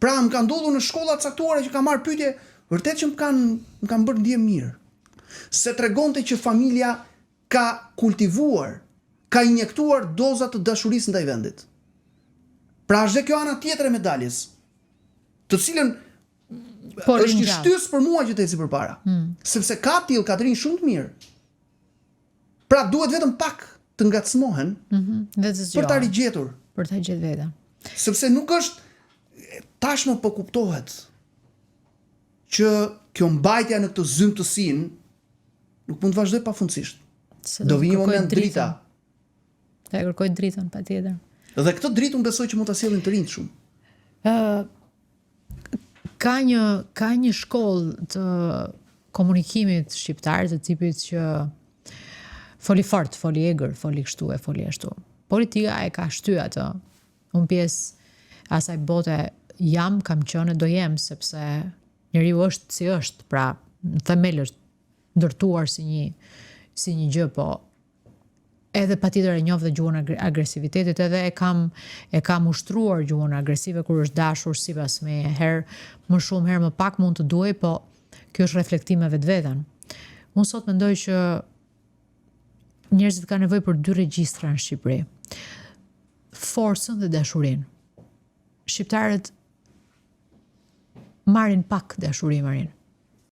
Pra më kanë ndodhur në shkolla të caktuara që kam marrë pyetje, vërtet që më kanë bërë ndje mirë. Se tregonte që familja ka kultivuar, ka injektuar doza të dashurisë ndaj vendit. Pra është dhe kjo ana tjetër e medaljes, të cilën është një shtys për mua që të eci përpara. Sepse ka tillë Katrin shumë të mirë. Pra duhet vetëm pak të ngacmohen për ta rigjetur. Për ta gjetur veten. Sepse nuk është tashmë po kuptohet që kjo mbajtja në këtë zymtësinë nuk mund të vazhdoj pafundësisht. Do vi një moment drita. Ta kërkoj dritën patjetër. Dhe këtë dritë unë besoj që mund ta sjellin të rinjt shumë. Ka një shkollë të komunikimit shqiptar të tipit që foli fort, foli egër, foli kështu e foli ashtu. Politika e ka shty atë. Unë pjesë asaj bote kam qenë do jem, sepse njeriu është si është, pra në themel është ndërtuar si një gjë, po edhe patjetër e njoh dhe gjuhën agresivitetit, edhe e kam ushtruar gjuhën agresive kur është dashur sipas meje, herë më shumë, herë më pak mund të duaj, po kjo është reflektim me vetveten. Unë sot mendoj që njerëzit kanë nevojë për dy regjistra në Shqipëri. Forcën dhe dashurinë. Shqiptarët marrin pak dashuri,